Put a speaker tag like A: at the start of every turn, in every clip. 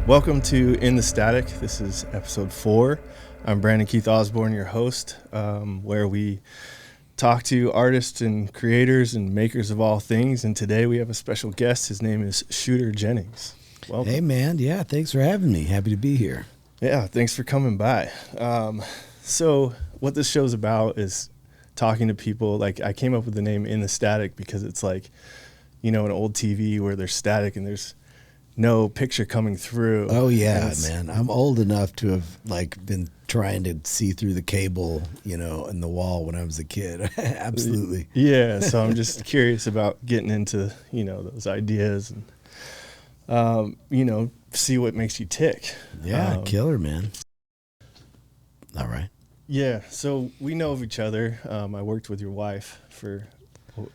A: Welcome to In the Static. This is episode 4. I'm Brandon Keith Osborn, your host, where we talk to artists and creators and makers of all things. And today we have a special guest. His name is Shooter Jennings. Welcome.
B: Hey, man. Yeah, thanks for having me. Happy to be here.
A: Yeah, thanks for coming by. So what this show's about is talking to people. Like, I came up with the name In the Static because it's like, you know, an old TV where there's static and there's no picture coming through.
B: Oh yeah, man. I'm old enough to have been trying to see through the cable, in the wall when I was a kid. Absolutely.
A: Yeah. So I'm just curious about getting into, those ideas and, see what makes you tick.
B: Yeah. Killer, man. All right.
A: Yeah. So we know of each other. I worked with your wife for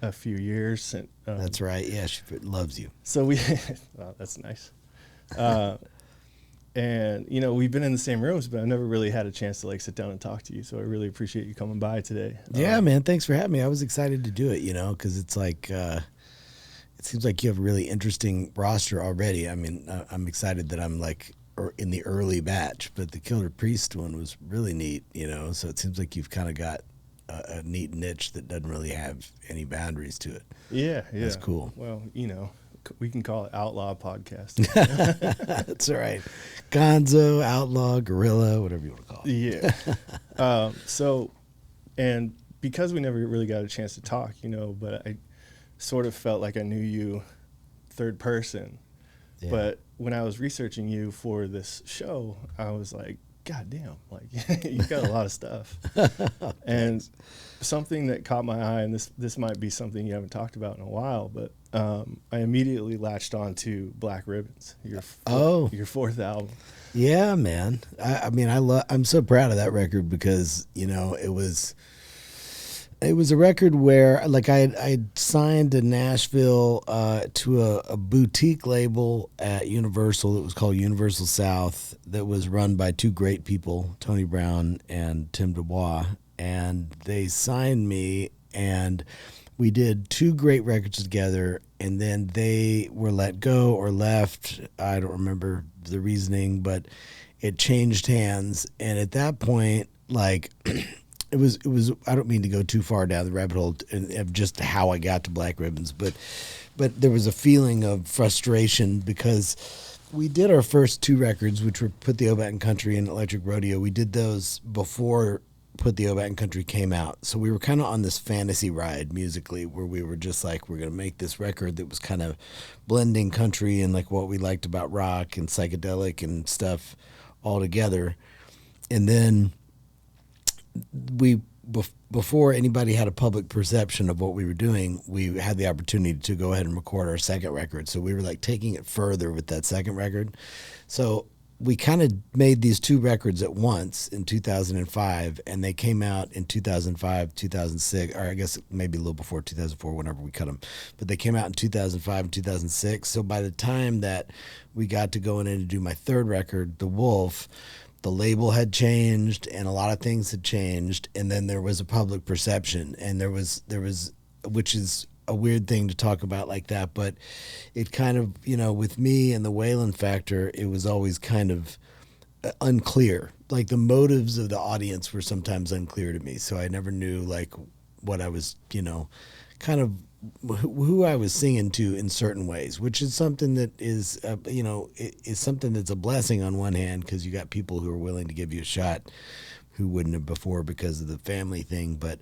A: a few years. And,
B: that's right. Yeah, she loves you.
A: So wow, that's nice. And we've been in the same rooms, but I've never really had a chance to sit down and talk to you. So I really appreciate you coming by today.
B: Yeah, man. Thanks for having me. I was excited to do it, because it's like, it seems like you have a really interesting roster already. I mean, I'm excited that I'm in the early batch, but the Killer Priest one was really neat, so it seems like you've kind of got a neat niche that doesn't really have any boundaries to it.
A: Yeah.
B: That's cool.
A: Well, we can call it Outlaw Podcast.
B: That's all right. Gonzo, Outlaw, Gorilla, whatever you want to call it.
A: Yeah. And because we never really got a chance to talk, but I sort of felt like I knew you third person. Yeah. But when I was researching you for this show, I was like, God damn, you got a lot of stuff. And something that caught my eye, and this might be something you haven't talked about in a while, but I immediately latched on to Black Ribbons, your fourth album.
B: Yeah, man. I'm so proud of that record because, it was a record where I signed to Nashville to a boutique label at Universal. It was called Universal South, that was run by two great people, Tony Brown and Tim Dubois. And they signed me, and we did 2 great records together, and then they were let go or left. I don't remember the reasoning, but it changed hands. And at that point, It was. I don't mean to go too far down the rabbit hole of just how I got to Black Ribbons, but there was a feeling of frustration because we did our first 2 records, which were Put the Obat in Country and Electric Rodeo. We did those before Put the Obat in Country came out, so we were kind of on this fantasy ride musically, where we were just we're gonna make this record that was kind of blending country and what we liked about rock and psychedelic and stuff all together, and then before anybody had a public perception of what we were doing, we had the opportunity to go ahead and record our second record. So we were taking it further with that second record. So we kind of made these 2 records at once in 2005, and they came out in 2005, 2006, or I guess maybe a little before 2004, whenever we cut them. But they came out in 2005 and 2006. So by the time that we got to going in to do my third record, The Wolf, the label had changed and a lot of things had changed, and then there was a public perception, and there was which is a weird thing to talk about like that, but it kind of, with me and the Waylon factor, it was always kind of unclear. The motives of the audience were sometimes unclear to me, so I never knew what I was, kind of who I was singing to in certain ways, which is something that is, is something that's a blessing on one hand, because you got people who are willing to give you a shot who wouldn't have before because of the family thing, but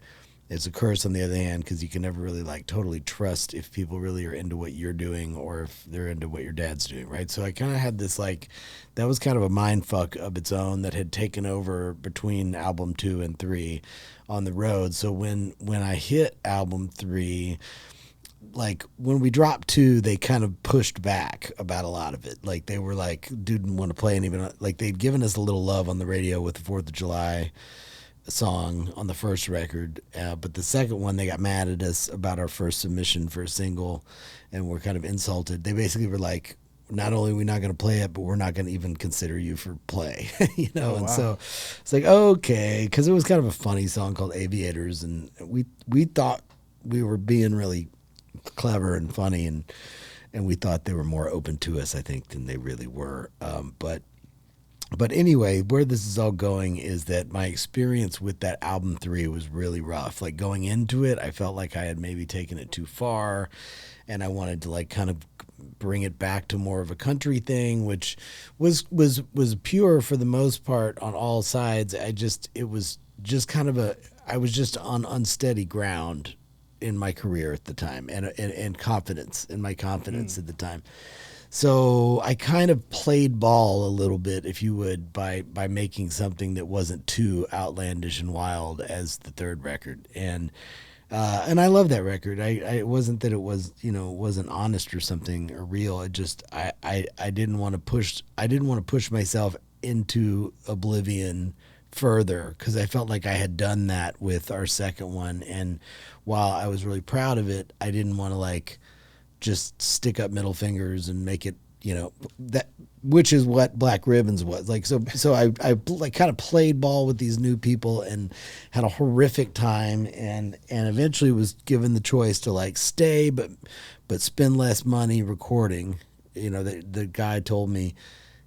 B: it's a curse on the other hand, because you can never really totally trust if people really are into what you're doing or if they're into what your dad's doing, right? So I kind of had this that was kind of a mind fuck of its own that had taken over between album 2 and 3 on the road. So when I hit album 3, when we dropped 2, they kind of pushed back about a lot of it. They were didn't want to play any, they'd given us a little love on the radio with the 4th of July song on the first record, but the second one, they got mad at us about our first submission for a single, and were kind of insulted. They basically were not only are we not going to play it, but we're not going to even consider you for play,
A: Oh,
B: and
A: wow.
B: so it's okay, because it was kind of a funny song called Aviators, and we thought we were being really clever and funny, and and we thought they were more open to us, I think, than they really were. But anyway, where this is all going is that my experience with that album 3 was really rough. Like going into it, I felt like I had maybe taken it too far, and I wanted to like kind of bring it back to more of a country thing, which was pure for the most part on all sides. It was just kind of I was just on unsteady ground in my career at the time, and confidence in my confidence at the time. So I kind of played ball a little bit, if you would, by making something that wasn't too outlandish and wild as the third record. And I love that record. It wasn't that it was, wasn't honest or something or real. It just I didn't want to push myself into oblivion further, because I felt like I had done that with our second one. And while I was really proud of it, I didn't want to like just stick up middle fingers and make it, that, which is what Black Ribbons was like. So I like kind of played ball with these new people and had a horrific time, and eventually was given the choice to like stay, but spend less money recording. The guy told me,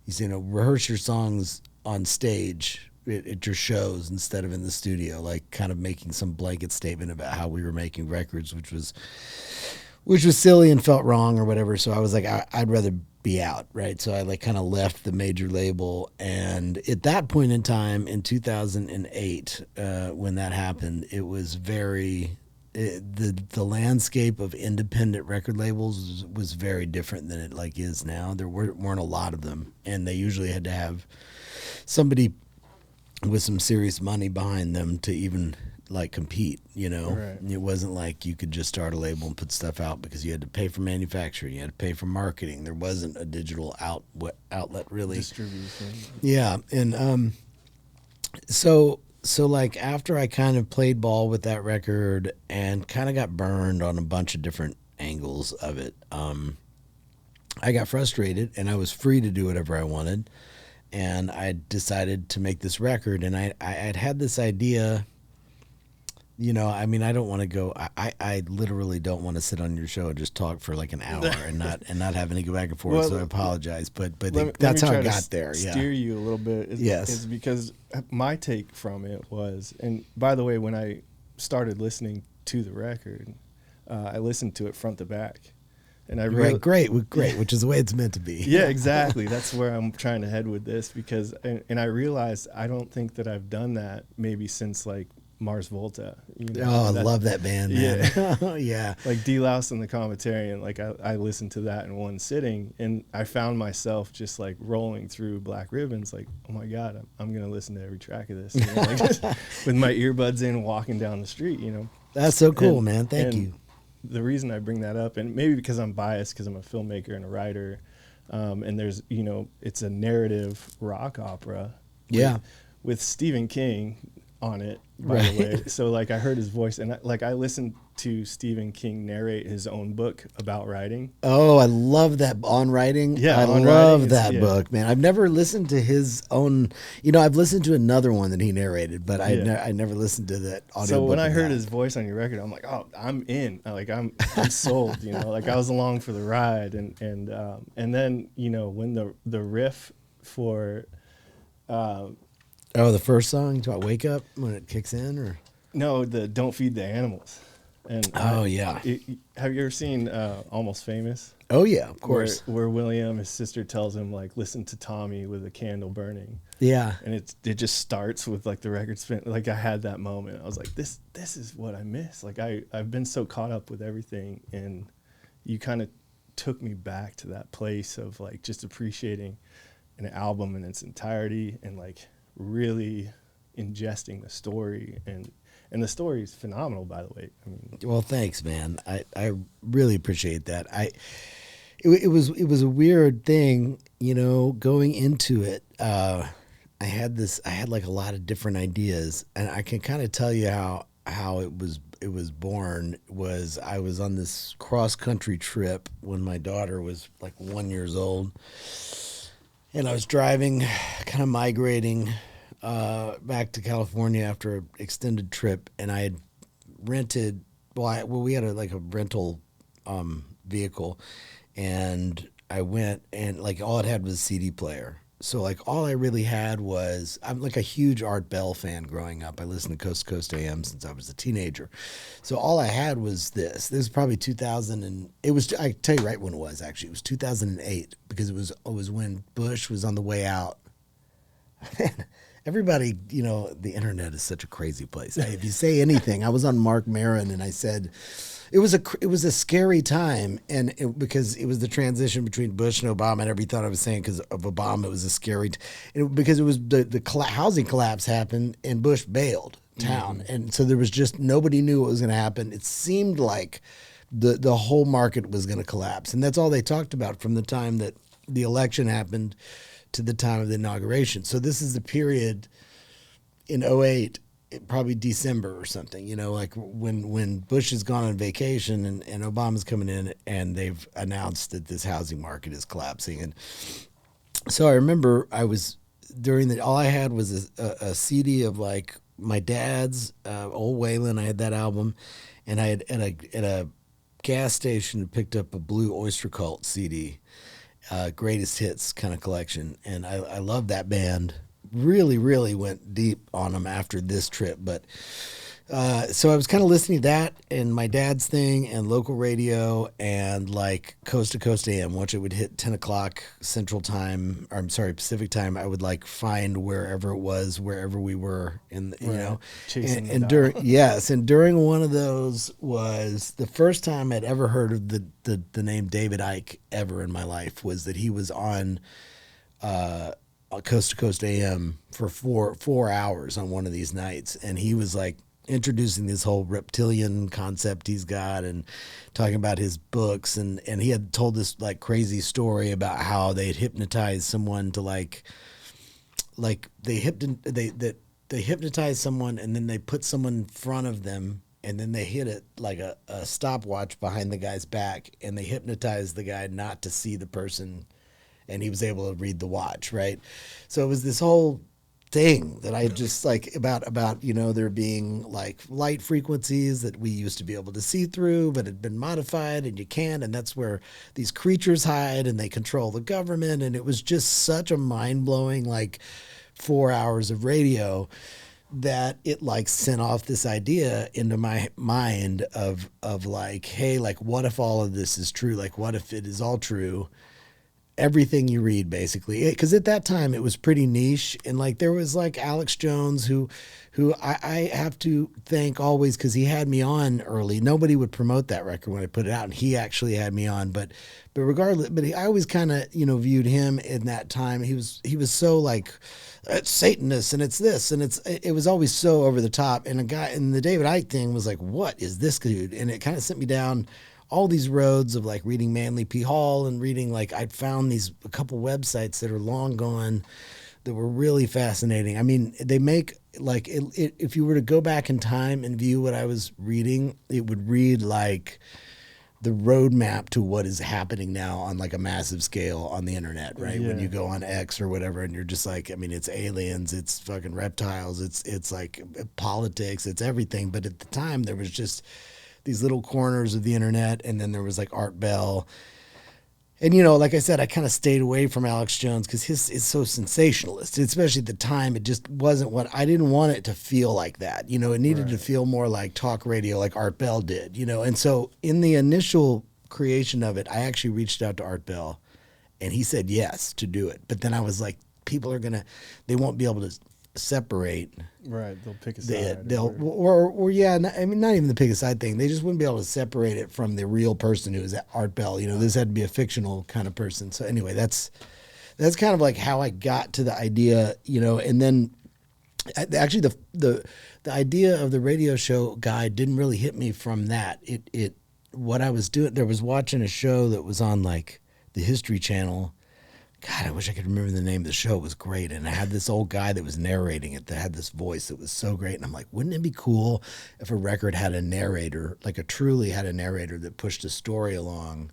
B: he said, rehearse your songs on stage at your shows instead of in the studio, like kind of making some blanket statement about how we were making records, which was silly and felt wrong or whatever. So I was like, I'd rather be out, right? So I like kind of left the major label. And at that point in time, in 2008, when that happened, it was the landscape of independent record labels was very different than it like is now. There weren't a lot of them, and they usually had to have somebody with some serious money behind them to even like compete,
A: Right.
B: It wasn't like you could just start a label and put stuff out, because you had to pay for manufacturing, you had to pay for marketing. There wasn't a digital outlet really.
A: Distribution.
B: Yeah. And so like after I kind of played ball with that record and kind of got burned on a bunch of different angles of it, I got frustrated, and I was free to do whatever I wanted, and I decided to make this record. And I had this idea. I don't want to go. I literally don't want to sit on your show and just talk for like an hour and not have any go back and forth.
A: Well,
B: so I apologize, but
A: let
B: that's
A: me
B: how
A: try
B: I
A: to
B: got there. Yeah.
A: Steer you a little bit. Is because my take from it was, and by the way, when I started listening to the record, I listened to it front to back, and I really
B: great, which is the way it's meant to be.
A: Yeah, exactly. That's where I'm trying to head with this, because and I realized I don't think that I've done that maybe since like Mars Volta.
B: I love that band, man.
A: Yeah.
B: Yeah.
A: Like D-Louse and the Cometarian, like I listened to that in one sitting, and I found myself just like rolling through Black Ribbons, like, oh my God, I'm going to listen to every track of this, like, with my earbuds in, walking down the street,
B: That's so cool, man. Thank you.
A: The reason I bring that up, and maybe because I'm biased, because I'm a filmmaker and a writer, and there's, it's a narrative rock opera. With Stephen King on it, by the way. So like I heard his voice, and I listened to Stephen King narrate his own book about writing.
B: Oh, I love that, On Writing.
A: Yeah,
B: I
A: On
B: love
A: Writing
B: that book, man. I've never listened to his own. I've listened to another one that he narrated, but I never listened to that audio.
A: So when I heard
B: that.
A: his voice on your record, I'm like, oh, I'm in. Like I'm sold. Like I was along for the ride, and then when the riff for.
B: The first song, about Wake Up, when it kicks in, or?
A: No, the Don't Feed the Animals. And
B: have
A: you ever seen Almost Famous?
B: Oh, yeah, of course.
A: Where William, his sister, tells him, like, listen to Tommy with a candle burning.
B: Yeah.
A: And it just starts with, like, the record spin. Like, I had that moment. I was like, this is what I miss. Like, I've been so caught up with everything, and you kind of took me back to that place of, like, just appreciating an album in its entirety and, like, really ingesting the story, and the story is phenomenal, by the way.
B: Well, thanks, man. I really appreciate that. It was a weird thing, going into it. I had like a lot of different ideas, and I can kind of tell you how it was born. I was on this cross country trip when my daughter was like 1 year old. And I was driving, kind of migrating back to California after an extended trip, and I had rented. We had a rental vehicle, and I went and like all it had was a CD player. So like all I really had was I'm like a huge Art Bell fan growing up. I listened to Coast to Coast AM since I was a teenager. So all I had was this. This was probably 2000 and it was I tell you right when it was actually. It was 2008 because it was when Bush was on the way out. Everybody, the internet is such a crazy place. If you say anything, I was on Mark Maron and I said it was a scary time, and because it was the transition between Bush and Obama, and everybody thought I was saying because of Obama it was a scary, because it was the housing collapse happened and Bush bailed town, and so there was just nobody knew what was going to happen. It seemed like the whole market was going to collapse, and that's all they talked about from the time that the election happened to the time of the inauguration. So this is the period in '08, probably December or something, like when Bush has gone on vacation and Obama's coming in and they've announced that this housing market is collapsing. And so I remember all I had was a CD of like my dad's old Waylon. I had that album, and I had at a gas station picked up a Blue Oyster Cult CD. Greatest hits kind of collection, and I love that band. Really, really went deep on them after this trip, but so I was kind of listening to that and my dad's thing and local radio and like Coast to Coast AM. Once it would hit 10 o'clock Central Time, or I'm sorry, Pacific Time, I would like find wherever it was, wherever we were in, and during one of those was the first time I'd ever heard of the name David Icke ever in my life, was that he was on Coast to Coast AM for four hours on one of these nights, and he was like introducing this whole reptilian concept he's got and talking about his books, and he had told this like crazy story about how they had hypnotized someone to they hypnotized someone and then they put someone in front of them and then they hit it like a stopwatch behind the guy's back, and they hypnotized the guy not to see the person, and he was able to read the watch, right? So it was this whole thing that I just like about there being like light frequencies that we used to be able to see through, but had been modified and you can't, and that's where these creatures hide and they control the government. And it was just such a mind-blowing like 4 hours of radio that it like sent off this idea into my mind of like, hey, like what if all of this is true? Like what if it is all true? Everything you read, basically, because at that time it was pretty niche, and like there was like Alex Jones who I have to thank always, because he had me on early. Nobody would promote that record when I put it out, and he actually had me on. But regardless, I always kind of viewed him in that time. He was so like, it's Satanist and it's this and it was always so over the top. And the David Icke thing was like, what is this dude? And it kind of sent me down all these roads of like reading Manly P. Hall and reading, like I'd found a couple websites that are long gone that were really fascinating. I mean, they make like if you were to go back in time and view what I was reading, it would read like the roadmap to what is happening now on like a massive scale on the internet, right? Yeah. When you go on X or whatever, and you're just like, I mean, it's aliens, it's fucking reptiles, it's like politics, it's everything. But at the time, there was just these little corners of the internet, and then there was like Art Bell. And, like I said, I kind of stayed away from Alex Jones because his is so sensationalist, especially at the time. It just wasn't what I didn't want it to feel like that. It needed to feel more like talk radio, like Art Bell did, And so in the initial creation of it, I actually reached out to Art Bell, and he said yes to do it. But then I was like, people they won't be able to separate.
A: Right, they'll pick a side.
B: I mean, not even the pick a side thing. They just wouldn't be able to separate it from the real person who is Art Bell. This had to be a fictional kind of person. So anyway, that's kind of like how I got to the idea, and then actually the idea of the radio show guy didn't really hit me from that. What I was doing, there was watching a show that was on like the History Channel. God, I wish I could remember the name of the show. It was great. And I had this old guy that was narrating it that had this voice that was so great. And I'm like, wouldn't it be cool if a record had a narrator, like truly had a narrator that pushed a story along,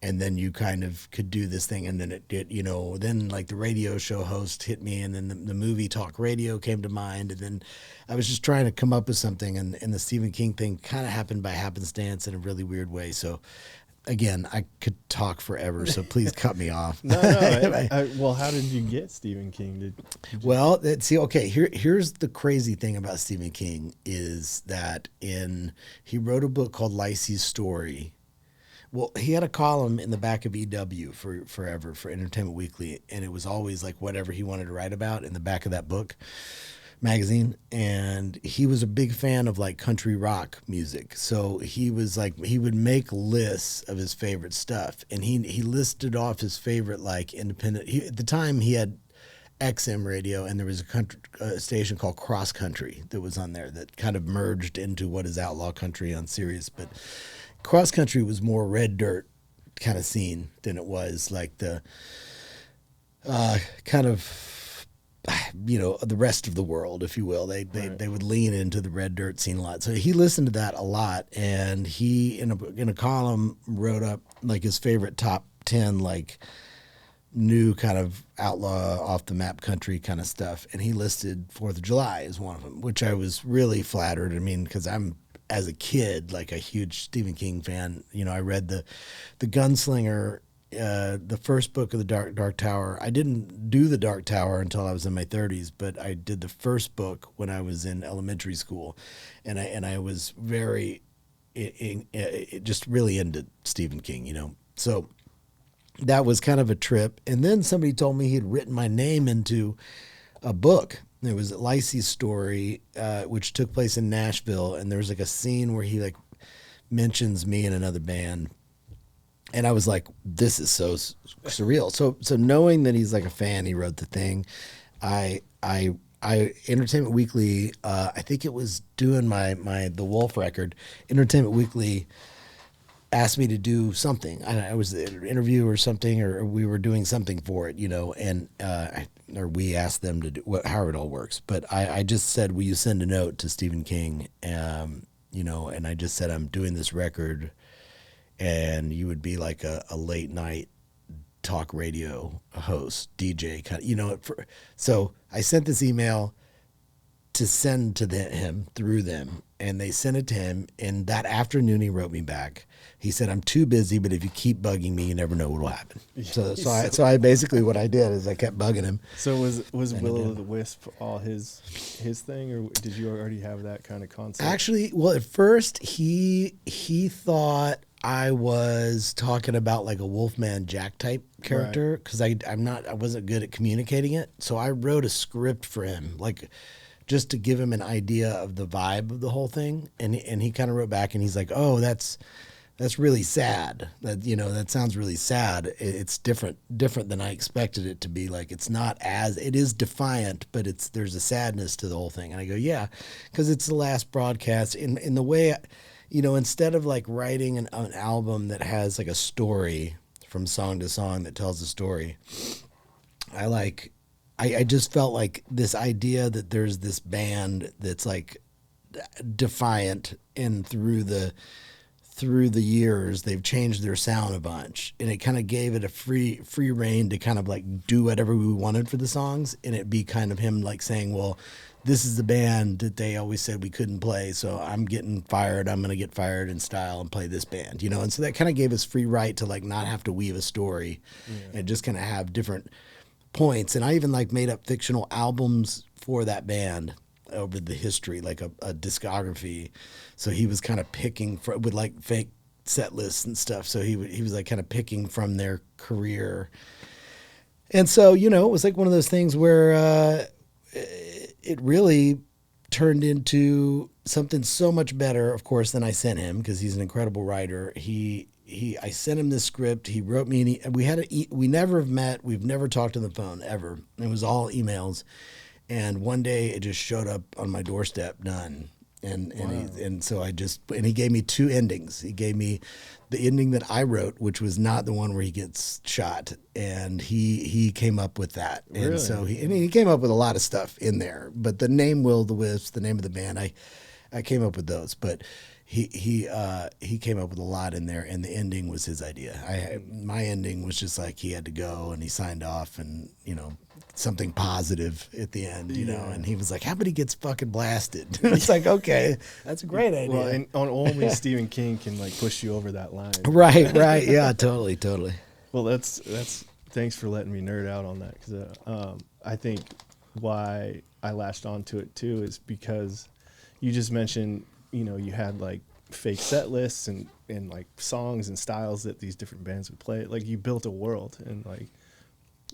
B: and then you kind of could do this thing. And then it did, then like the radio show host hit me, and then the movie talk radio came to mind. And then I was just trying to come up with something. And the Stephen King thing kind of happened by happenstance in a really weird way. So again, I could talk forever, so please cut me off.
A: No. Well, how did you get Stephen King?
B: Well, see, okay, here's the crazy thing about Stephen King is that he wrote a book called Lacey's Story. Well, he had a column in the back of EW for forever, for Entertainment Weekly, and it was always like whatever he wanted to write about in the back of that book magazine. And he was a big fan of like country rock music. So he was like, he would make lists of his favorite stuff. And he listed off his favorite like independent, at the time he had XM radio, and there was a station called Cross Country that was on there that kind of merged into what is Outlaw Country on Sirius. But Cross Country was more red dirt kind of scene than it was like the kind of, the rest of the world, if you will. They would lean into the red dirt scene a lot. So he listened to that a lot, and he in a column wrote up like his favorite top 10 like new kind of outlaw off the map country kind of stuff, and he listed 4th of July as one of them, which I was really flattered. I mean, because I'm, as a kid, like a huge Stephen King fan. I read the Gunslinger, the first book of the Dark Tower. I didn't do the Dark Tower until I was in my 30s, but I did the first book when I was in elementary school, and I was very just really into Stephen King. So that was kind of a trip. And then somebody told me he had written my name into a book. It was Lacey's Story, which took place in Nashville, and there was like a scene where he like mentions me in another band, and I was like, "This is so surreal." So knowing that he's like a fan, he wrote the thing. I Entertainment Weekly, I think it was doing the Wolf record. Entertainment Weekly asked me to do something. I was an interview or something, or we were doing something for it, and or we asked them to do however it all works. But I just said, will you send a note to Stephen King? And I just said, I'm doing this record, and you would be like a late night talk radio host, DJ kind of, so I sent this email to send to him through them, and they sent it to him. And that afternoon, he wrote me back. He said, "I'm too busy, but if you keep bugging me, you never know what will happen." So I basically, what I did is I kept bugging him.
A: So was Will-O-the-Wisp all his thing, or did you already have that kind of concept?
B: Actually, well, at first he thought I was talking about like a Wolfman Jack type character, because I wasn't good at communicating it. So I wrote a script for him, like just to give him an idea of the vibe of the whole thing. And he kind of wrote back, and he's like, "Oh, that's really sad. That sounds really sad. It's different than I expected it to be. Like, it's not it is defiant, but there's a sadness to the whole thing." And I go, "Yeah, because it's the last broadcast." In the way, instead of like writing an album that has like a story from song to song that tells a story, I just felt like this idea that there's this band that's like defiant, and through the years they've changed their sound a bunch, and it kind of gave it a free reign to kind of like do whatever we wanted for the songs, and it be kind of him like saying, well, this is the band that they always said we couldn't play, so I'm getting fired, I'm going to get fired in style and play this band, and so that kind of gave us free right to like not have to weave a story, and just kind of have different points. And I even like made up fictional albums for that band over the history, like a discography. So he was kind of picking with like fake set lists and stuff. So he was like kind of picking from their career. And so, it was like one of those things where it really turned into something so much better, of course, than I sent him, because he's an incredible writer. I sent him this script. He wrote me, we never have met. We've never talked on the phone ever. It was all emails. And one day it just showed up on my doorstep, done. And so he gave me two endings. He gave me the ending that I wrote, which was not the one where he gets shot. And he came up with that. And
A: really?
B: So he came up with a lot of stuff in there, but the name Will-O-the-Wisp, the name of the band, I came up with those, but he came up with a lot in there, and the ending was his idea. My ending was just like he had to go, and he signed off, and something positive at the end, and he was like, "How about he gets fucking blasted?" It's like, okay, that's a great idea.
A: Well, and only Stephen King can like push you over that line.
B: Right, yeah, totally.
A: Well, that's thanks for letting me nerd out on that, because I think why I latched onto it too is because you just mentioned, you had like fake set lists and like songs and styles that these different bands would play. Like you built a world, and like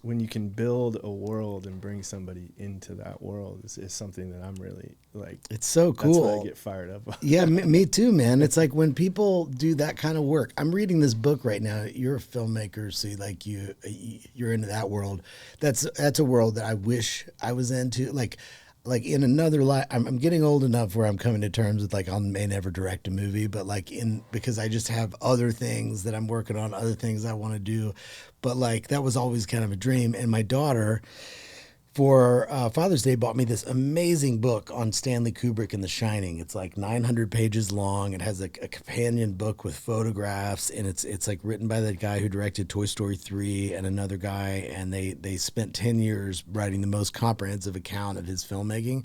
A: when you can build a world and bring somebody into that world is something that I'm really like.
B: It's so cool.
A: That's what I get fired up on.
B: Yeah, me too, man. It's like when people do that kind of work. I'm reading this book right now. You're a filmmaker, so like you're into that world. That's a world that I wish I was into. Like in another life, I'm getting old enough where I'm coming to terms with like I may never direct a movie, but like because I just have other things that I'm working on, other things I want to do. But like that was always kind of a dream. And my daughter, for Father's Day, bought me this amazing book on Stanley Kubrick and The Shining. It's like 900 pages long. It has a companion book with photographs, and it's like written by the guy who directed Toy Story 3 and another guy, and they spent 10 years writing the most comprehensive account of his filmmaking.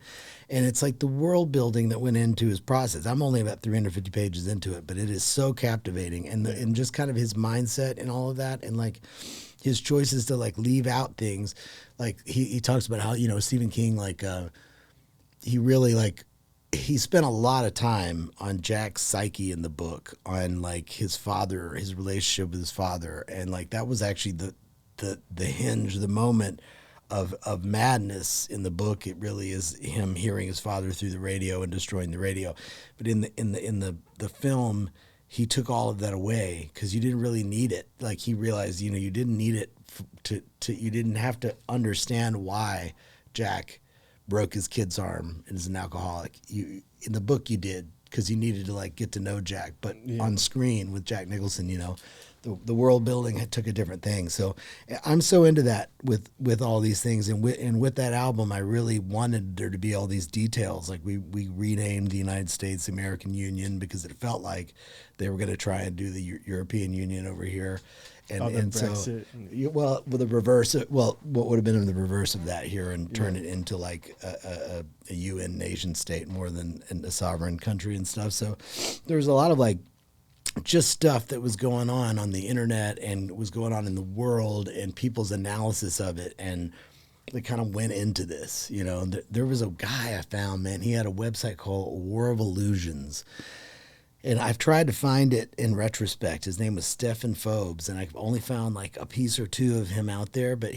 B: And it's like the world building that went into his process. I'm only about 350 pages into it, but it is so captivating, and just kind of his mindset and all of that, and like his choices to like leave out things. Like he talks about how, Stephen King, like he really like, he spent a lot of time on Jack's psyche in the book, on like his father, his relationship with his father. And like, that was actually the hinge, the moment of madness in the book. It really is him hearing his father through the radio and destroying the radio. But in the film, he took all of that away because you didn't really need it. Like he realized, you didn't need it you didn't have to understand why Jack broke his kid's arm and is an alcoholic. In the book you did, because you needed to like get to know Jack. But on screen with Jack Nicholson, the world building took a different thing. So I'm so into that with all these things. And with that album, I really wanted there to be all these details. Like we renamed the United States the American Union because it felt like they were going to try and do the European Union over here. And so, with the reverse, what would have been the reverse of that here, and turn it into like a UN nation state more than a sovereign country and stuff. So there was a lot of like just stuff that was going on the internet and was going on in the world, and people's analysis of it, and they kind of went into this. There was a guy I found, man. He had a website called War of Illusions. And I've tried to find it in retrospect. His name was Stephen Fobes, and I've only found like a piece or two of him out there. But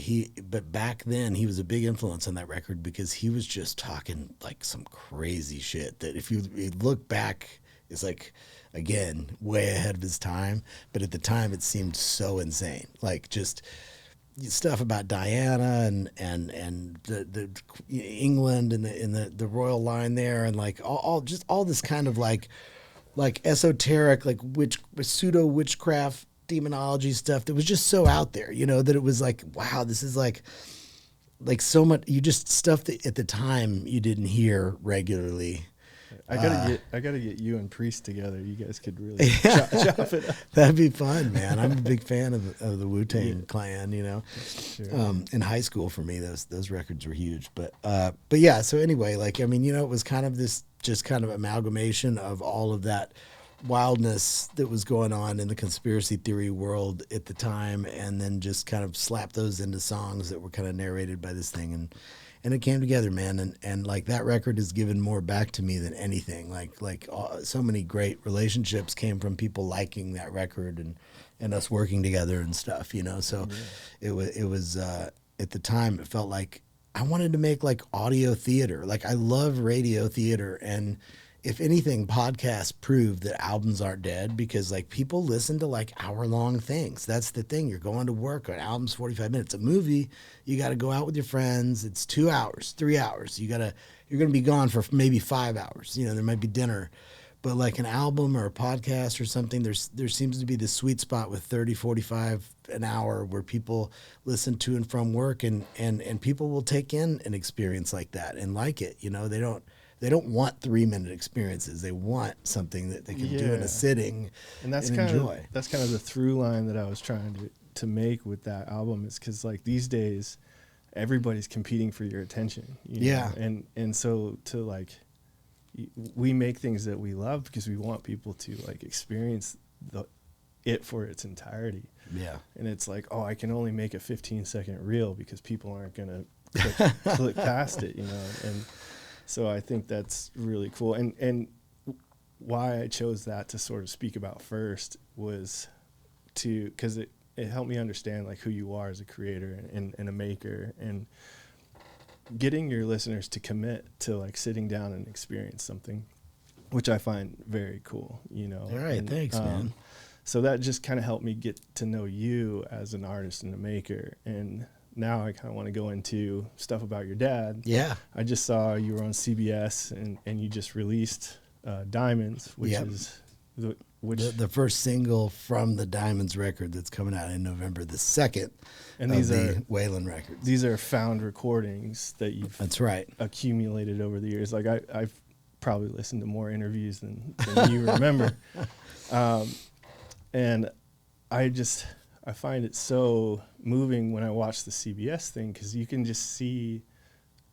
B: back then he was a big influence on that record because he was just talking like some crazy shit that if you look back, it's like, again, way ahead of his time. But at the time it seemed so insane. Like just stuff about Diana and the England and the royal line there, and like all this kind of like esoteric, like pseudo witchcraft demonology stuff that was just so out there, that it was like, wow, this is like so much, stuff that at the time you didn't hear regularly.
A: I gotta get you and Priest together. You guys could really chop it up.
B: That'd be fun, man. I'm a big fan of the Wu-Tang Clan.
A: Sure.
B: In high school for me, those records were huge. But yeah. So anyway, like I mean, it was kind of this just kind of amalgamation of all of that wildness that was going on in the conspiracy theory world at the time, and then just kind of slap those into songs that were kind of narrated by this thing, and it came together, man. And like that record has given more back to me than anything. Like so many great relationships came from people liking that record and us working together and stuff, So it was at the time it felt like I wanted to make like audio theater. Like I love radio theater, and if anything, podcasts prove that albums aren't dead because like people listen to like hour-long things. That's the thing. You're going to work, an album's 45 minutes. A movie, you got to go out with your friends. It's 2 hours, 3 hours. You're going to be gone for maybe 5 hours. There might be dinner. But like an album or a podcast or something, there seems to be this sweet spot with 30, 45 an hour where people listen to and from work, and people will take in an experience like that and like it. They don't want 3-minute experiences. They want something that they can do in a sitting
A: and that's
B: and
A: kind
B: enjoy.
A: of that's kind of the through line that I was trying to make with that album, is because like these days everybody's competing for your attention, you know? And so to like we make things that we love because we want people to like experience it for its entirety. And it's like, oh, I can only make a 15-second reel because people aren't gonna click past it, you know. And so I think that's really cool. And why I chose that to sort of speak about first was because it helped me understand like who you are as a creator and a maker, and getting your listeners to commit to like sitting down and experience something, which I find very cool, you know.
B: All right, thanks, man.
A: So that just kind of helped me get to know you as an artist and a maker. And now I kind of want to go into stuff about your dad.
B: Yeah.
A: I just saw you were on CBS and you just released Diamonds, which is
B: the first single from the Diamonds record that's coming out in November the 2nd.
A: And these are
B: Waylon records.
A: These are found recordings that you've accumulated over the years. Like I've probably listened to more interviews than you remember. And I find it so moving when I watch the CBS thing, because you can just see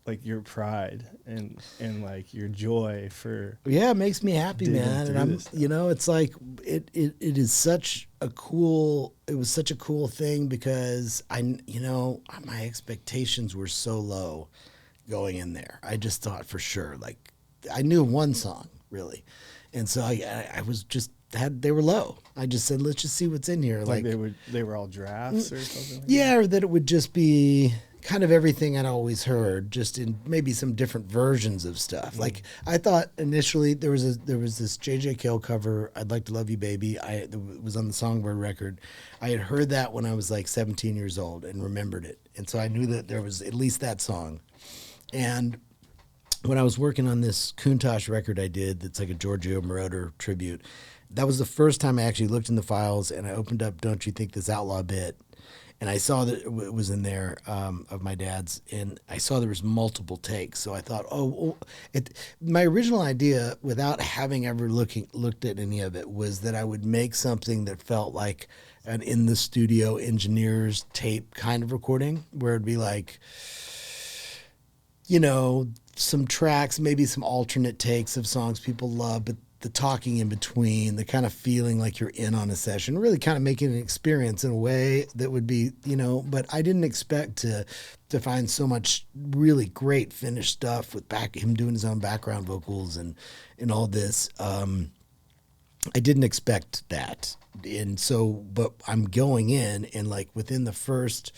A: like your pride and like your joy for.
B: Yeah, it makes me happy, man. And I'm, you know, it's like it is such a cool. It was such a cool thing because my expectations were so low going in there. I just thought for sure, like I knew one song really, and so I was just. They were low. I just said, let's just see what's in here.
A: Like they were all drafts or something?
B: Yeah, or that it would just be kind of everything I'd always heard, just in maybe some different versions of stuff. Like I thought initially there was this J.J. Cale cover, I'd Like to Love You Baby. It was on the Songbird record. I had heard that when I was like 17 years old and remembered it. And so I knew that there was at least that song. And when I was working on this Countach record I did that's like a Giorgio Moroder tribute, that was the first time I actually looked in the files and I opened up Don't You Think This Outlaw bit, and I saw that it was in there of my dad's, and I saw there was multiple takes. So I thought, my original idea, without having ever looked at any of it, was that I would make something that felt like an in the studio engineer's tape kind of recording, where it'd be like, you know, some tracks, maybe some alternate takes of songs people love, but the talking in between, the kind of feeling like you're in on a session, really kind of making an experience in a way that would be, you know, but I didn't expect to find so much really great finished stuff with him doing his own background vocals and all this. I didn't expect that. And so, but I'm going in and like within the first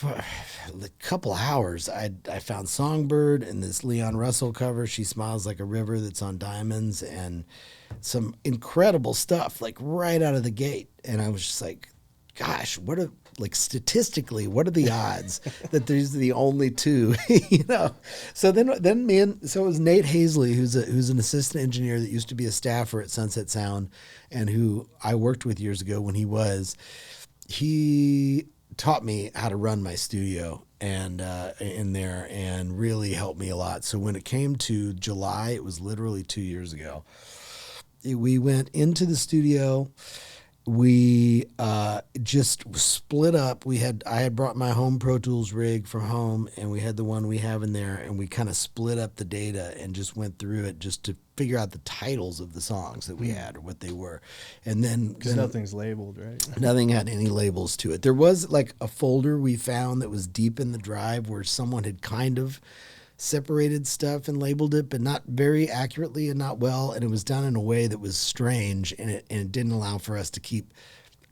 B: a couple hours, I found Songbird and this Leon Russell cover, She Smiles Like a River, that's on Diamonds, and some incredible stuff like right out of the gate. And I was just like, gosh, statistically, what are the odds that these are the only two, you know? So then so it was Nate Hazley, who's an assistant engineer that used to be a staffer at Sunset Sound and who I worked with years ago when he taught me how to run my studio and in there, and really helped me a lot. So when it came to July, it was literally 2 years ago, we went into the studio. We just split up. I had brought my home Pro Tools rig from home, and we had the one we have in there, and we kind of split up the data and just went through it just to figure out the titles of the songs that we had or what they were. And then
A: because nothing's labeled, right?
B: Nothing had any labels to it. There was like a folder we found that was deep in the drive where someone had kind of separated stuff and labeled it, but not very accurately and not well, and it was done in a way that was strange, and it didn't allow for us to keep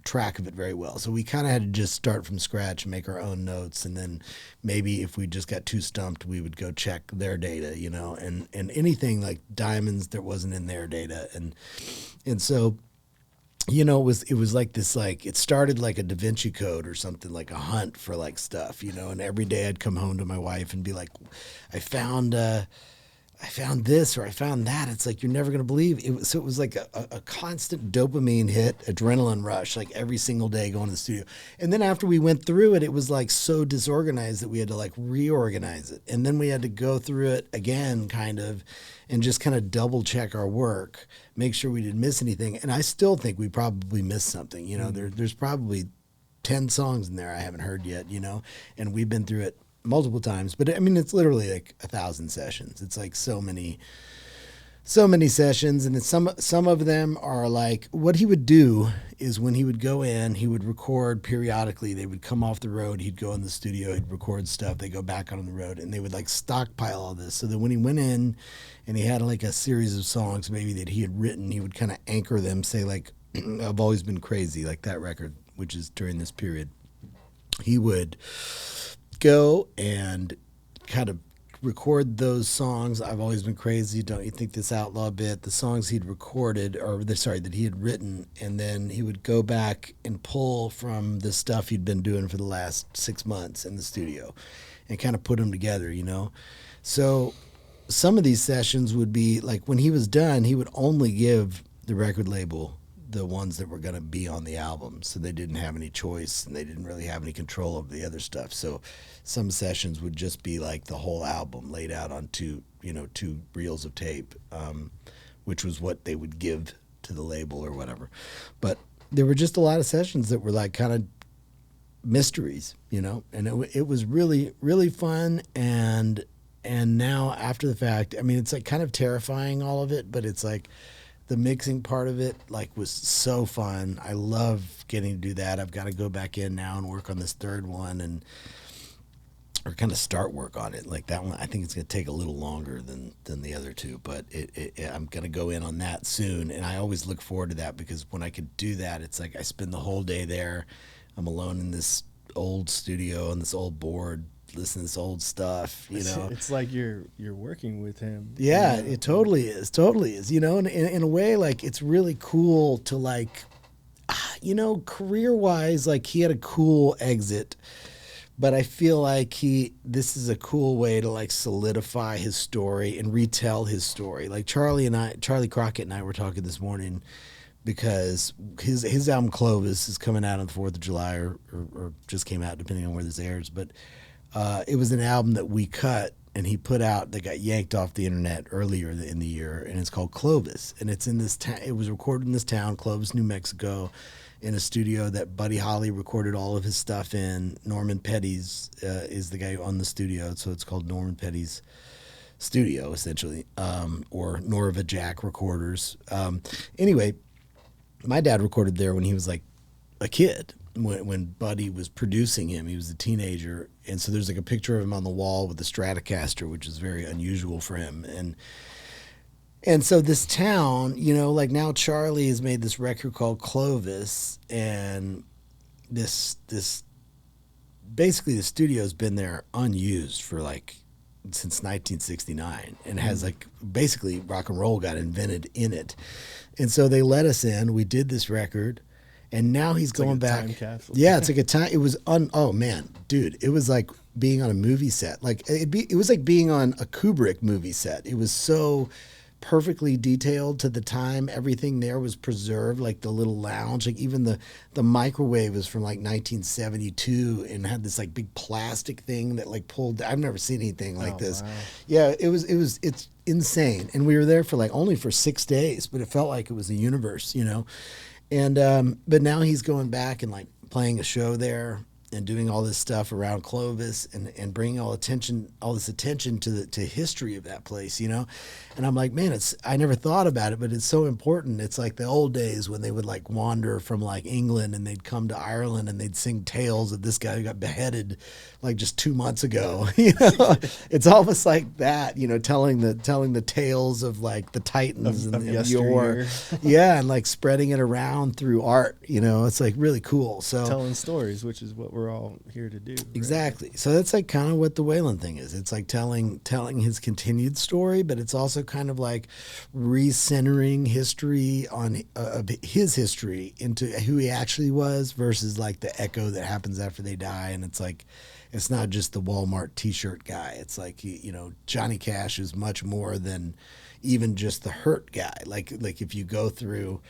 B: track of it very well. So we kind of had to just start from scratch and make our own notes, and then maybe if we just got too stumped, we would go check their data, you know, and anything like Diamonds that wasn't in their data, and so, you know, it was like this, like it started like a Da Vinci Code or something, like a hunt for like stuff, you know. And every day I'd come home to my wife and be like, I found I found this or I found that. It's like, you're never going to believe it. So it was like a constant dopamine hit, adrenaline rush, like every single day going to the studio. And then after we went through it, it was like so disorganized that we had to like reorganize it. And then we had to go through it again, kind of, and just kind of double check our work, make sure we didn't miss anything. And I still think we probably missed something. You know, there's probably 10 songs in there I haven't heard yet, you know, and we've been through it multiple times. But I mean, it's literally like 1,000 sessions. It's like so many sessions. And it's some of them are like, what he would do is when he would go in, he would record periodically. They would come off the road. He'd go in the studio, he'd record stuff. They go back on the road, and they would like stockpile all this. So that when he went in and he had like a series of songs maybe that he had written, he would kind of anchor them, say like, I've Always Been Crazy, like that record, which is during this period. He would go and kind of record those songs. I've Always Been Crazy, Don't You Think This Outlaw Bit, the songs he'd recorded, that he had written, and then he would go back and pull from the stuff he'd been doing for the last 6 months in the studio and kind of put them together, you know? So some of these sessions would be like, when he was done, he would only give the record label the ones that were going to be on the album, so they didn't have any choice and they didn't really have any control over the other stuff. So some sessions would just be like the whole album laid out on two reels of tape, which was what they would give to the label or whatever. But there were just a lot of sessions that were like kind of mysteries, you know, and it was really, really fun. And now after the fact, I mean, it's like kind of terrifying, all of it, but it's like, the mixing part of it like was so fun. I love getting to do that. I've got to go back in now and work on this third one or kind of start work on it. Like that one, I think it's going to take a little longer than the other two, but I'm going to go in on that soon. And I always look forward to that, because when I could do that, it's like I spend the whole day there. I'm alone in this old studio on this old board, listen to this old stuff, you know.
A: It's like you're working with him.
B: Yeah,
A: you know?
B: it totally is, you know, and in a way, like, it's really cool to, like, you know, career-wise, like, he had a cool exit, but I feel like this is a cool way to, like, solidify his story and retell his story. Like, Charlie Crockett and I were talking this morning, because his album Clovis is coming out on the 4th of July or just came out, depending on where this airs, but it was an album that we cut and he put out that got yanked off the internet earlier in the year, and it's called Clovis, and it's in this town. It was recorded in this town, Clovis, New Mexico, in a studio that Buddy Holly recorded all of his stuff in. Norman Petty's is the guy who owned the studio, so it's called Norman Petty's Studio, essentially, or Norva Jack Recorders. Anyway, my dad recorded there when he was like a kid. When Buddy was producing him, he was a teenager, and so there's like a picture of him on the wall with the Stratocaster, which is very unusual for him. And so this town, you know, like now Charlie has made this record called Clovis, and this basically the studio's been there unused for like since 1969, and has like basically rock and roll got invented in it. And so they let us in. We did this record. And now he's going back.
A: Time capsule.
B: Yeah, it's like a time. It was oh man, dude, it was like being on a movie set. Like it was like being on a Kubrick movie set. It was so perfectly detailed to the time. Everything there was preserved, like the little lounge, like even the microwave was from like 1972 and had this like big plastic thing that like pulled. I've never seen anything like this.
A: Wow.
B: Yeah, it's insane. And we were there for like only for 6 days, but it felt like it was a universe, you know. And but now he's going back and like playing a show there and doing all this stuff around Clovis and bringing all this attention to history of that place, you know. And I'm like, man, I never thought about it, but it's so important. It's like the old days when they would like wander from like England and they'd come to Ireland and they'd sing tales of this guy who got beheaded like just 2 months ago. You know, it's almost like that, you know, telling the tales of like the Titans
A: of
B: and yore. Yeah, and like spreading it around through art, you know. It's like really cool. So
A: telling stories, which is what we're all here to do.
B: Exactly. Right? So that's like kind of what the Waylon thing is. It's like telling his continued story, but it's also kind of like recentering history on his history into who he actually was versus like the echo that happens after they die. And it's like It's not just the Walmart T-shirt guy. It's like, you know, Johnny Cash is much more than even just the hurt guy. Like if you go through,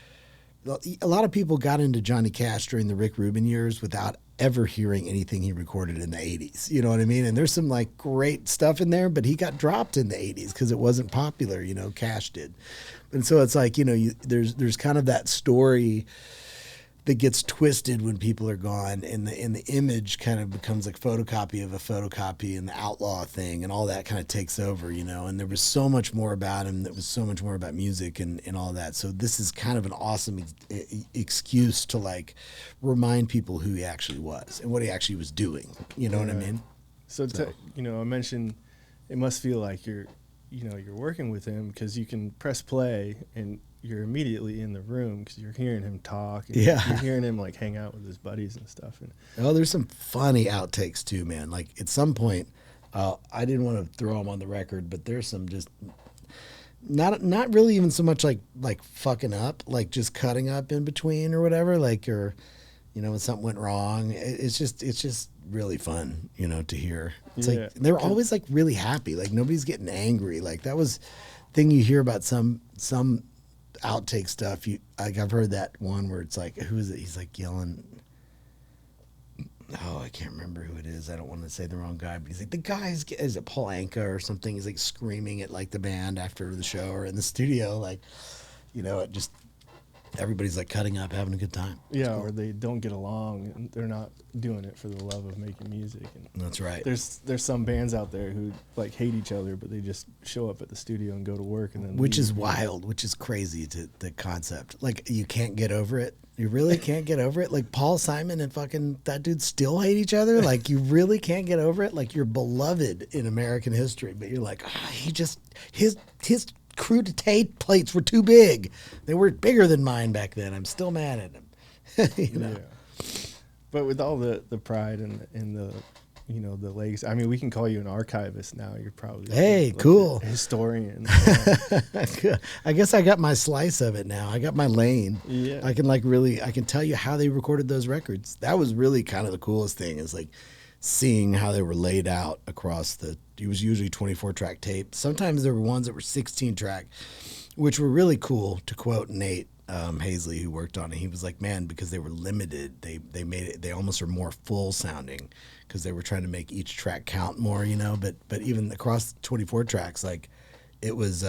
B: a lot of people got into Johnny Cash during the Rick Rubin years without ever hearing anything he recorded in the 80s. You know what I mean? And there's some like great stuff in there, but he got dropped in the 80s because it wasn't popular, you know, Cash did. And so it's like, you know, there's kind of that story that gets twisted when people are gone, and the image kind of becomes like photocopy of a photocopy, and the outlaw thing and all that kind of takes over, you know. And there was so much more about him, that was so much more about music and all that. So this is kind of an awesome excuse to like remind people who he actually was and what he actually was doing. You know what I mean?
A: So. You know, I mentioned it must feel like you're working with him, because you can press play and you're immediately in the room because you're hearing him talk. And you're hearing him like hang out with his buddies and stuff. And
B: there's some funny outtakes too, man. Like at some point, I didn't want to throw them on the record, but there's some just not really even so much like fucking up, like just cutting up in between or whatever, like, or, you know, when something went wrong. It's just really fun, you know, to hear. It's like they're always like really happy, like nobody's getting angry. Like that was thing you hear about some outtake stuff. I've heard that one where it's like, who is it? He's like yelling. Oh, I can't remember who it is. I don't want to say the wrong guy, but he's like, the guy's, is it Paul Anka or something? He's like screaming at like the band after the show or in the studio, like, you know, it just, everybody's like cutting up, having a good time.
A: Yeah, cool. Or they don't get along and they're not doing it for the love of making music. And
B: that's right.
A: There's some bands out there who like hate each other, but they just show up at the studio and go to work and then
B: which is wild, which is crazy to the concept. Like you can't get over it. You really can't get over it. Like Paul Simon and fucking that dude still hate each other. Like you really can't get over it. Like you're beloved in American history, but you're like, he just his crudité plates were too big. They were bigger than mine back then. I'm still mad at him. You know?
A: Yeah. But with all the pride and the, you know, the legs, I mean, we can call you an archivist now. You're probably
B: cool
A: a historian.
B: I guess I got my slice of it now. I got my lane.
A: Yeah.
B: I can tell you how they recorded those records. That was really kind of the coolest thing, is like seeing how they were laid out across it was usually 24-track tape. Sometimes there were ones that were 16-track, which were really cool. To quote Nate Hazley, who worked on it, he was like, man, because they were limited, they made it, they almost are more full sounding because they were trying to make each track count more, you know. But even across 24 tracks, like it was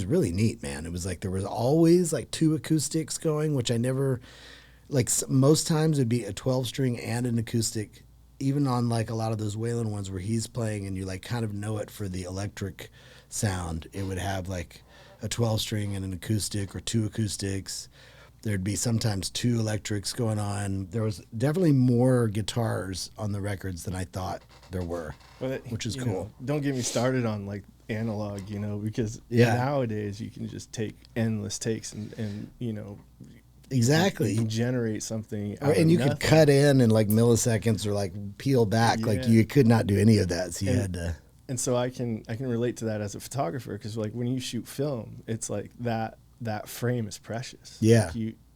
B: really neat, man. It was like there was always like 2 acoustics going, which I never, like most times it'd be a 12-string and an acoustic. Even on like a lot of those Waylon ones where he's playing and you like kind of know it for the electric sound, it would have like a 12-string and an acoustic or 2 acoustics. There'd be sometimes 2 electrics going on. There was definitely more guitars on the records than I thought there were, which is cool.
A: Know, don't get me started on like analog, you know, because nowadays you can just take endless takes and you know,
B: exactly.
A: You can generate something out
B: and you
A: nothing.
B: could cut in like milliseconds or like peel back. Yeah. Like you could not do any of that. So you had to.
A: And so I can relate to that as a photographer, because like when you shoot film, it's like that frame is precious.
B: Yeah.
A: Like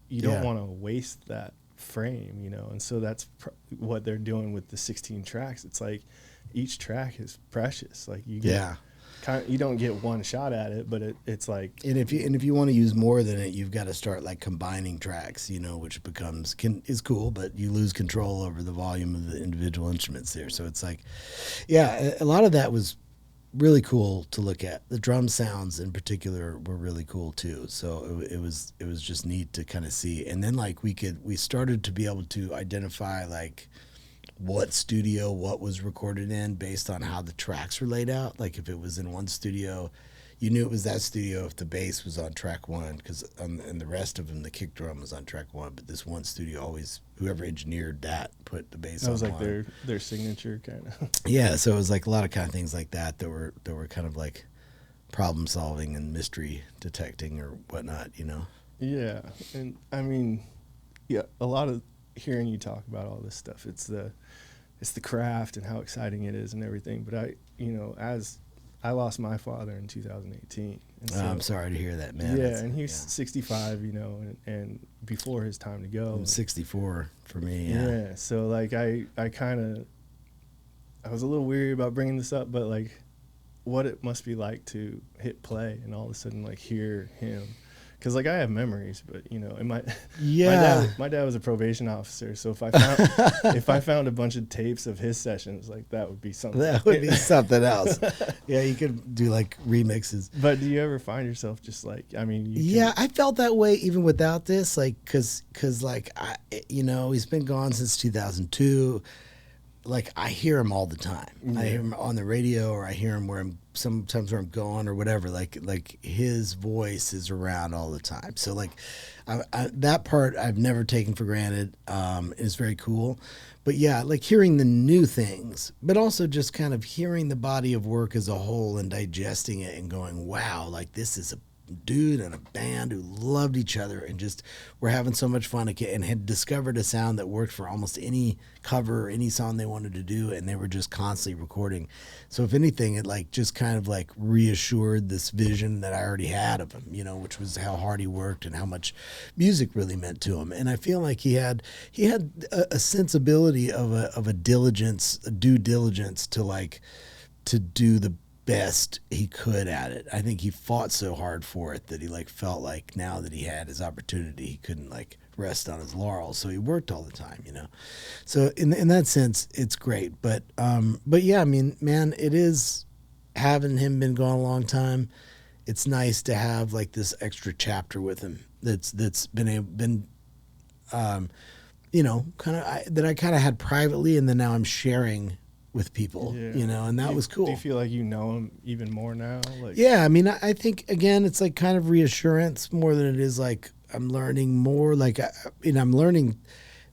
A: you don't want to waste that frame, you know. And so that's what they're doing with the 16 tracks. It's like each track is precious. Like you get you don't get one shot at it, but it's like,
B: and if you want to use more than it, you've got to start like combining tracks, you know, which is cool, but you lose control over the volume of the individual instruments there. So it's like, a lot of that was really cool to look at. The drum sounds in particular were really cool too. So it was just neat to kind of see. And then like we started to be able to identify like what studio what was recorded in based on how the tracks were laid out. Like if it was in one studio, you knew it was that studio if the bass was on track 1, because and the rest of them the kick drum was on track 1. But this one studio always, whoever engineered that, put the bass on.
A: That was like
B: one.
A: their signature kind of.
B: Yeah, so it was like a lot of kind of things like that were kind of like problem solving and mystery detecting or whatnot, you know. Yeah,
A: and I mean, a lot of hearing you talk about all this stuff, it's the craft and how exciting it is and everything. But as I lost my father in 2018. And so,
B: I'm sorry to hear that, man.
A: Yeah, and he's 65, you know, and before his time to go.
B: I'm 64 for me.
A: Yeah, so like I kind of I was a little weary about bringing this up, but like what it must be like to hit play and all of a sudden like hear him. Because like I have memories, but you know, and my dad was a probation officer, so if I found a bunch of tapes of his sessions, like that would be something.
B: That would be something else. Yeah, you could do like remixes.
A: But do you ever find yourself just like, I mean,
B: I felt that way even without this, like because like he's been gone since 2002. Like I hear him all the time. I hear him on the radio, or I hear him sometimes where I'm going or whatever. Like his voice is around all the time. So like that part I've never taken for granted. Is very cool. But yeah, like hearing the new things, but also just kind of hearing the body of work as a whole and digesting it and going, wow, like this is a dude and a band who loved each other and just were having so much fun and had discovered a sound that worked for almost any cover or any song they wanted to do, and they were just constantly recording. So if anything, it like just kind of like reassured this vision that I already had of him, you know, which was how hard he worked and how much music really meant to him. And I feel like he had a sensibility of a due diligence to do the best he could at it. I think he fought so hard for it that he like felt like now that he had his opportunity, he couldn't like rest on his laurels. So he worked all the time, you know. So in that sense, it's great. But yeah, I mean, man, it is, having him been gone a long time, it's nice to have like this extra chapter with him that's been you know, that I kind of had privately, and then now I'm sharing with people, you know, and that was cool.
A: Do you feel like you know him even more now? Like,
B: yeah, I mean, I think again, it's like kind of reassurance more than it is like I'm learning more. Like, I'm learning.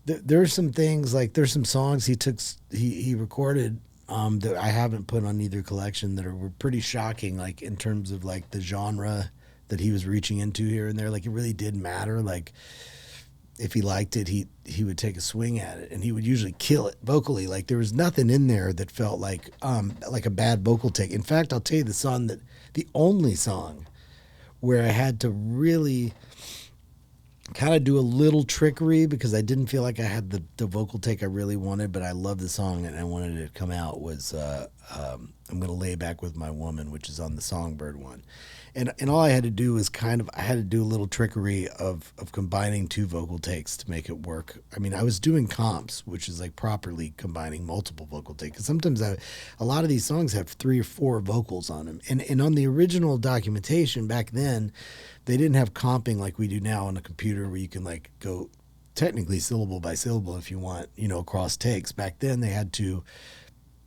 B: There's some things, like there's some songs he recorded that I haven't put on either collection that were pretty shocking, like in terms of like the genre that he was reaching into here and there. Like it really did matter. Like if he liked it, he would take a swing at it, and he would usually kill it vocally. Like there was nothing in there that felt like a bad vocal take. In fact, I'll tell you the only song where I had to really kind of do a little trickery because I didn't feel like I had the vocal take I really wanted, but I love the song and I wanted it to come out, was I'm Gonna Lay Back With My Woman, which is on the Songbird one. And all I had to do was I had to do a little trickery of combining two vocal takes to make it work. I mean, I was doing comps, which is like properly combining multiple vocal takes. Because sometimes a lot of these songs have 3 or 4 vocals on them. And on the original documentation back then, they didn't have comping like we do now on a computer where you can like go technically syllable by syllable if you want, you know, across takes. Back then they had to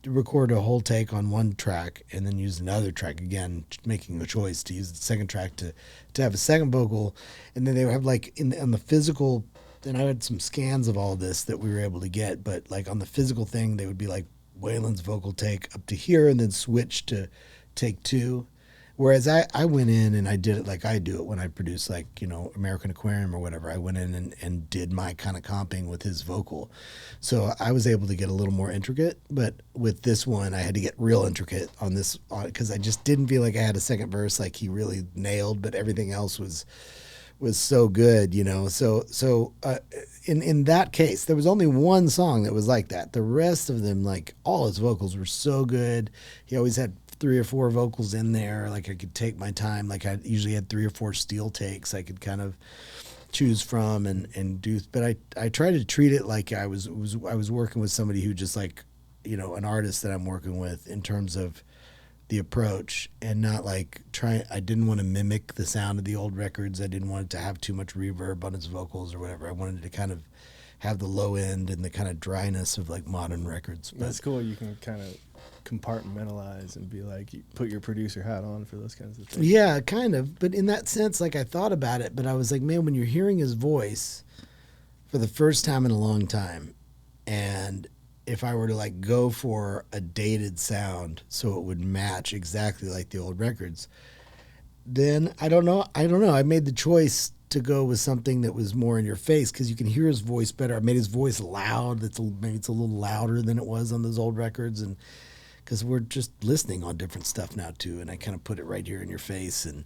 B: record a whole take on one track and then use another track, again making a choice to use the second track to have a second vocal. And then they would have like on the physical, and I had some scans of all this that we were able to get, but like on the physical thing they would be like Waylon's vocal take up to here and then switch to take 2. Whereas I went in and I did it like I do it when I produce, like, you know, American Aquarium or whatever. I went in and did my kind of comping with his vocal. So I was able to get a little more intricate. But with this one, I had to get real intricate on this because I just didn't feel like I had a second verse like he really nailed, but everything else was so good, you know. So in that case, there was only one song that was like that. The rest of them, like all his vocals were so good. He always had 3 or 4 vocals in there. Like I could take my time. Like I usually had 3 or 4 steel takes I could kind of choose from and do. But I try to treat it like I was working with somebody who just like, you know, an artist that I'm working with in terms of the approach, and not like I didn't want to mimic the sound of the old records. I didn't want it to have too much reverb on its vocals or whatever. I wanted it to kind of have the low end and the kind of dryness of like modern records. But
A: that's cool. You can kind of compartmentalize and be like, you put your producer hat on for those kinds of things.
B: Yeah, kind of. But in that sense, like I thought about it, but I was like, man, when you're hearing his voice for the first time in a long time, and if I were to like go for a dated sound so it would match exactly like the old records, then I don't know. I made the choice to go with something that was more in your face because you can hear his voice better. I made his voice loud. Maybe it's a little louder than it was on those old records, and because we're just listening on different stuff now too. And I kind of put it right here in your face and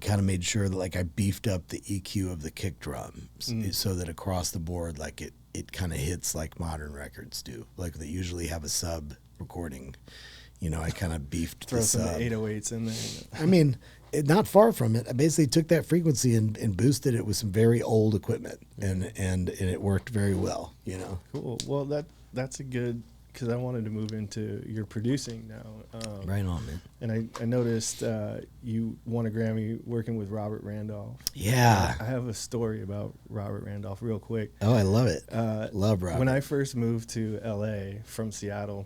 B: kind of made sure that like I beefed up the EQ of the kick drum so that across the board, like it kind of hits like modern records do. Like they usually have a sub recording. You know, I kind of beefed
A: Throw
B: the
A: some
B: sub.
A: 808s in there.
B: I mean, not far from it. I basically took that frequency and boosted it with some very old equipment, and it worked very well. You know.
A: Cool. Well, that's a good, because I wanted to move into your producing now.
B: Right on, man.
A: And I noticed you won a Grammy working with Robert Randolph.
B: Yeah.
A: I have a story about Robert Randolph real quick.
B: Oh, I love it. Love Robert.
A: When I first moved to LA from Seattle.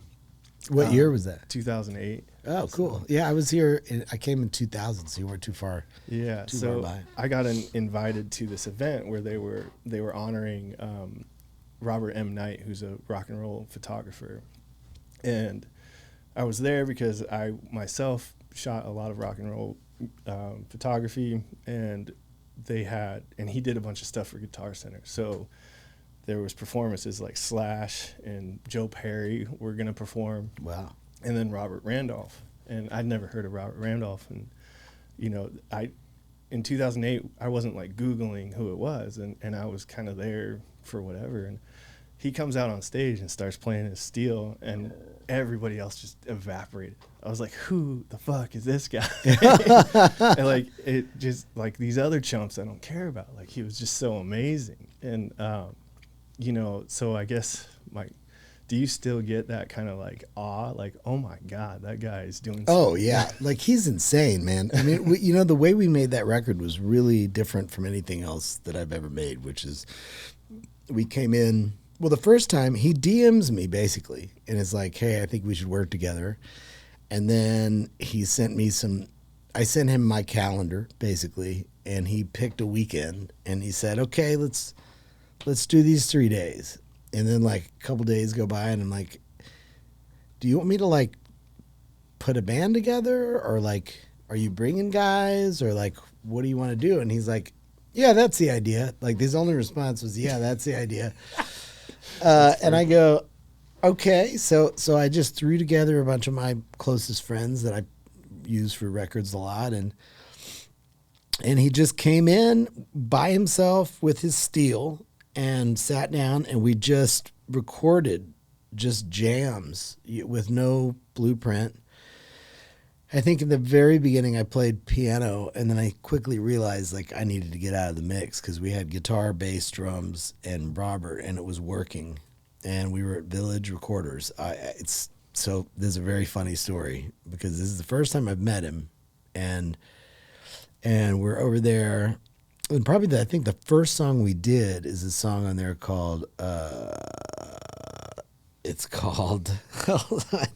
B: What year was that?
A: 2008.
B: Oh, cool. Yeah, I was here. I came in 2000, so you weren't too far.
A: Yeah,
B: too
A: so
B: far by.
A: I got invited to this event where they were honoring Robert M. Knight, who's a rock and roll photographer, and I was there because I myself shot a lot of rock and roll photography, and he did a bunch of stuff for Guitar Center. So there was performances like Slash and Joe Perry were gonna perform.
B: Wow.
A: And then Robert Randolph, and I'd never heard of Robert Randolph, and you know, in 2008 I wasn't like Googling who it was, and I was kind of there for whatever, and he comes out on stage and starts playing his steel, and everybody else just evaporated. I was like, who the fuck is this guy? And like, it just, like, these other chumps I don't care about, like, he was just so amazing. And you know, so I guess, like, do you still get that kind of like awe, like, oh my God, that guy is doing something?
B: Oh yeah, like he's insane, man. I mean, you know, the way we made that record was really different from anything else that I've ever made, which is, we came in, well, the first time he DMs me basically, and is like, hey, I think we should work together. And then he sent me I sent him my calendar basically, and he picked a weekend, and he said, okay, let's do these 3 days. And then like a couple days go by, and I'm like, do you want me to like put a band together, or like, are you bringing guys, or like, what do you want to do? And he's like, yeah, that's the idea. Like, his only response was, yeah, that's the idea. And I go, okay. So I just threw together a bunch of my closest friends that I use for records a lot. And he just came in by himself with his steel and sat down, and we just recorded just jams with no blueprint. I think in the very beginning I played piano, and then I quickly realized like I needed to get out of the mix because we had guitar, bass, drums, and Robert, and it was working. And we were at Village Recorders. So there's a very funny story, because this is the first time I've met him, and we're over there. And probably I think the first song we did is a song on there called, it's called, hold on.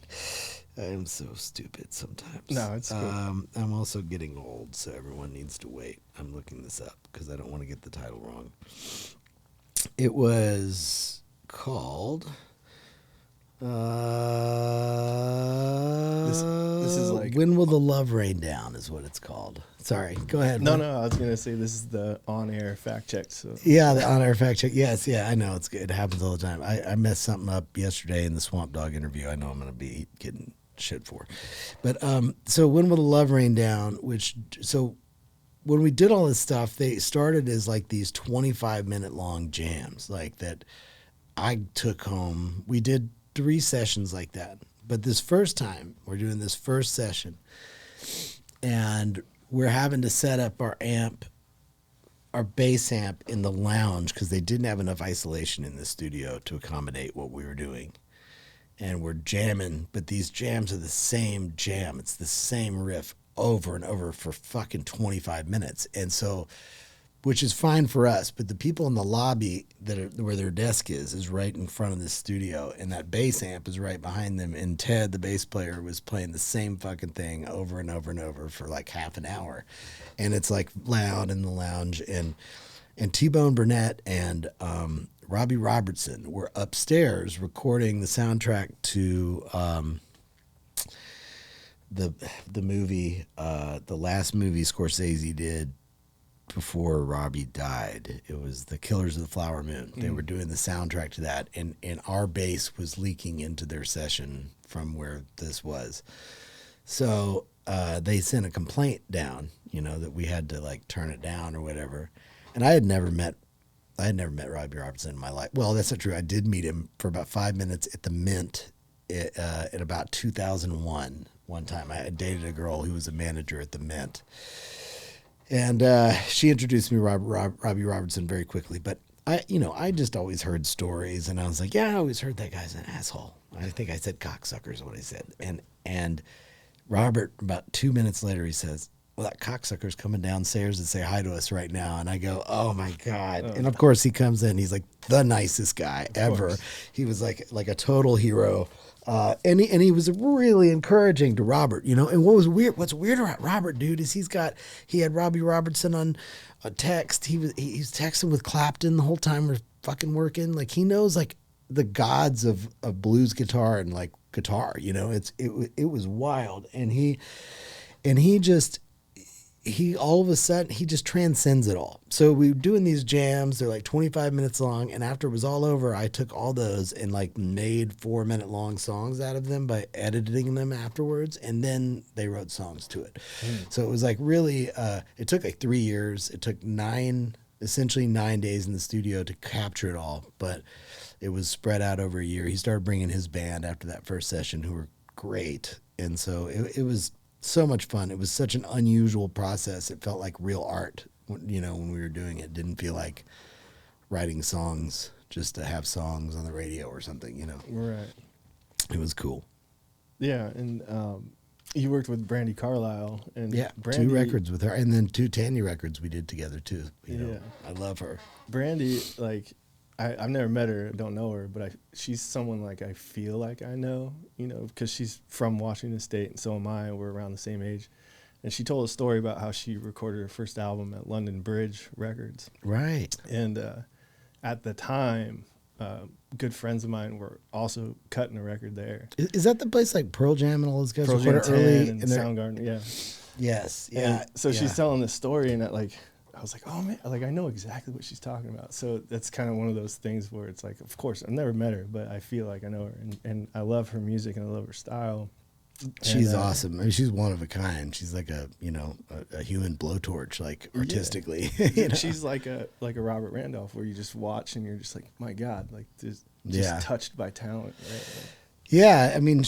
B: I am so stupid sometimes.
A: No, it's good.
B: I'm also getting old, so everyone needs to wait. I'm looking this up because I don't want to get the title wrong. It was called,
A: this is like,
B: When Will the Love Rain Down is what it's called. Sorry, go ahead.
A: No,
B: man.
A: I was gonna say this is the on-air fact check. So
B: Yeah, the on-air fact check. Yes, yeah, I know. It's good. It happens all the time. I messed something up yesterday in the Swamp Dog interview. I know I'm going to be getting shit for. But so When Will the Love Rain Down, so when we did all this stuff, they started as like these 25-minute long jams like that I took home. We did 3 sessions like that. But this first time, we're doing this first session, and we're having to set up our bass amp in the lounge because they didn't have enough isolation in the studio to accommodate what we were doing. And we're jamming, but these jams are the same jam. It's the same riff over and over for fucking 25 minutes. And so, which is fine for us, but the people in the lobby where their desk is right in front of the studio, and that bass amp is right behind them. And Ted, the bass player, was playing the same fucking thing over and over and over for like half an hour. And it's like loud in the lounge. And T-Bone Burnett and Robbie Robertson were upstairs recording the soundtrack to the movie, the last movie Scorsese did before Robbie died. It was The Killers of the Flower Moon. They were doing the soundtrack to that, and our bass was leaking into their session from where this was. So they sent a complaint down, that we had to like turn it down or whatever. And I had never met Robbie Robertson in my life. Well, that's not true. I did meet him for about 5 minutes at the Mint in about 2001. One time I dated a girl who was a manager at the Mint. And she introduced me to Robbie Robertson very quickly. But I just always heard stories, and I was like, yeah, I always heard that guy's an asshole. I think I said cocksucker is what I said. And Robert, about 2 minutes later, he says, well, that cocksucker's coming downstairs to say hi to us right now. And I go, oh my God. And of course he comes in, he's like the nicest guy ever. He was like a total hero. And he was really encouraging to Robert, and what's weird about Robert, dude, is he had Robbie Robertson on a text. He's texting with Clapton the whole time we're fucking working. Like, he knows like the gods of blues guitar and like guitar, it was wild. And he all of a sudden, he just transcends it all. So we were doing these jams. They're like 25 minutes long. And after it was all over, I took all those and like made 4-minute long songs out of them by editing them afterwards. And then they wrote songs to it. So it was like really, it took like 3 years. It took essentially 9 days in the studio to capture it all. But it was spread out over a year. He started bringing his band after that first session, who were great. And so it was so much fun. It was such an unusual process. It felt like real art, when we were doing it. It didn't feel like writing songs just to have songs on the radio or something,
A: Right.
B: It was cool.
A: Yeah, and you worked with Brandi Carlile. And
B: yeah, 2 records with her, and then 2 Tanya records we did together too. I love her.
A: Brandi, like, I've never met her, don't know her, but she's someone like I feel like I know, because she's from Washington State, and so am I. We're around the same age. And she told a story about how she recorded her first album at London Bridge Records.
B: Right.
A: And at the time, good friends of mine were also cutting a record there.
B: Is that the place like Pearl Jam and all those guys
A: Pearl Jam
B: recorded early?
A: And Soundgarden, yeah.
B: Yes, yeah.
A: And so she's telling this story, and I was like, oh man, like I know exactly what she's talking about. So that's kind of one of those things where it's like, of course, I've never met her, but I feel like I know her, and I love her music and I love her style.
B: She's awesome. I mean, she's one of a kind. She's like a human blowtorch, like artistically.
A: Yeah. She's like a Robert Randolph, where you just watch and you're just like, my God, like just touched by talent. Right?
B: Yeah, I mean,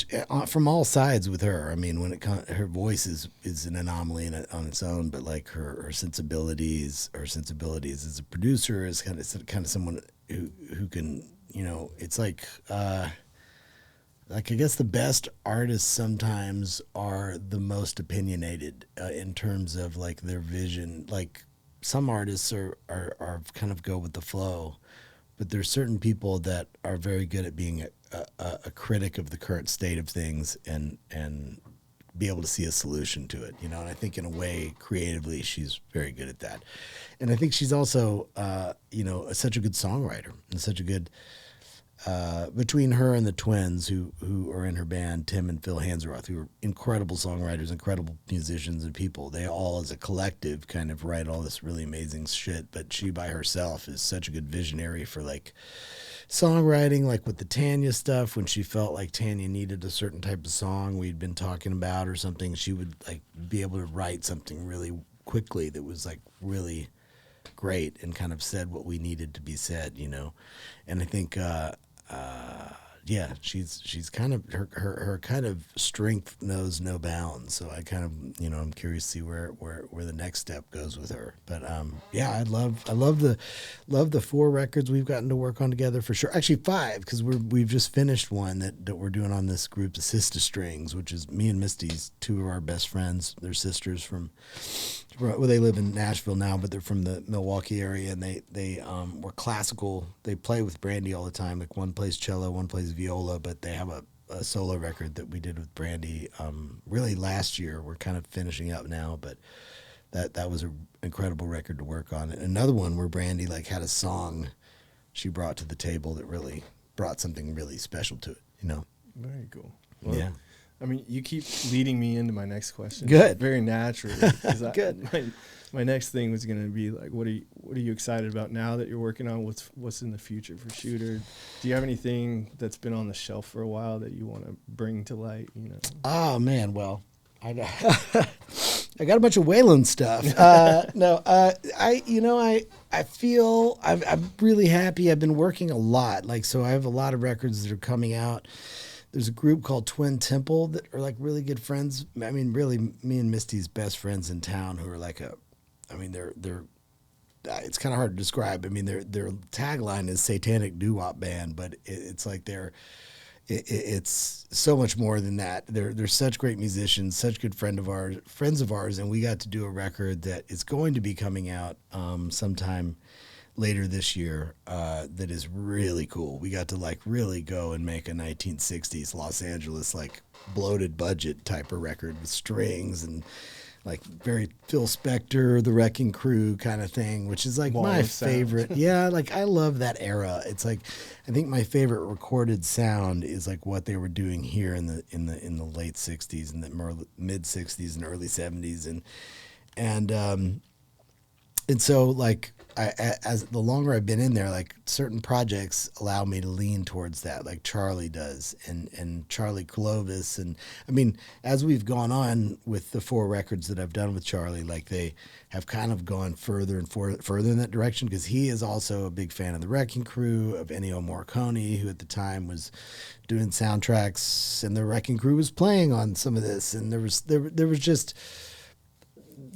B: from all sides with her. I mean, her voice is an anomaly on its own, but like her sensibilities as a producer is kind of someone who can, it's like I guess the best artists sometimes are the most opinionated in terms of like their vision. Like some artists are kind of go with the flow, but there's certain people that are very good at being a critic of the current state of things and be able to see a solution to it, And I think in a way, creatively, she's very good at that. And I think she's also, such a good songwriter and such a good. Between her and the twins who are in her band, Tim and Phil Hanseroth, who are incredible songwriters, incredible musicians and people, they all as a collective kind of write all this really amazing shit, but she by herself is such a good visionary for like songwriting, like with the Tanya stuff, when she felt like Tanya needed a certain type of song we'd been talking about or something, she would like be able to write something really quickly that was like really great and kind of said what we needed to be said, And I think she's kind of her kind of strength knows no bounds. So I kind of I'm curious to see where the next step goes with her. But I love the 4 records we've gotten to work on together for sure. Actually 5, because we've just finished one that we're doing on this group, the Sister Strings, which is me and Misty's 2 of our best friends. They're sisters they live in Nashville now, but they're from the Milwaukee area, and they were classical. They play with Brandi all the time. Like one plays cello, one plays viola, but they have a solo record that we did with Brandi really last year. We're kind of finishing up now, but that was an incredible record to work on. And another one where Brandi like had a song she brought to the table that really brought something really special to it,
A: Very cool. Well,
B: yeah.
A: I mean, you keep leading me into my next question.
B: Good.
A: Very naturally.
B: Good.
A: My next thing was going to be like, what are you excited about now that you're working on? What's in the future for Shooter? Do you have anything that's been on the shelf for a while that you want to bring to light?
B: Oh man, well, I got a bunch of Waylon stuff. I feel I'm really happy. I've been working a lot. Like, so I have a lot of records that are coming out there's a group called Twin Temple that are like really good friends. I mean, really, me and Misty's best friends in town who are like they're it's kind of hard to describe. I mean, their tagline is satanic doo-wop band, but it's like it's so much more than that. They're such great musicians, such good friends of ours, and we got to do a record that is going to be coming out sometime later this year that is really cool. We got to like really go and make a 1960s Los Angeles like bloated budget type of record with strings and like very Phil Spector, The Wrecking Crew kind of thing, which is like my favorite. Yeah, like I love that era. It's like I think my favorite recorded sound is like what they were doing here in the late 60s and the mid 60s and early 70s and so like as the longer I've been in there, like certain projects allow me to lean towards that, like Charlie does, and Charlie Clovis, and I mean, as we've gone on with the 4 records that I've done with Charlie, like they have kind of gone further and further in that direction because he is also a big fan of the Wrecking Crew, of Ennio Morricone, who at the time was doing soundtracks, and the Wrecking Crew was playing on some of this, and there was just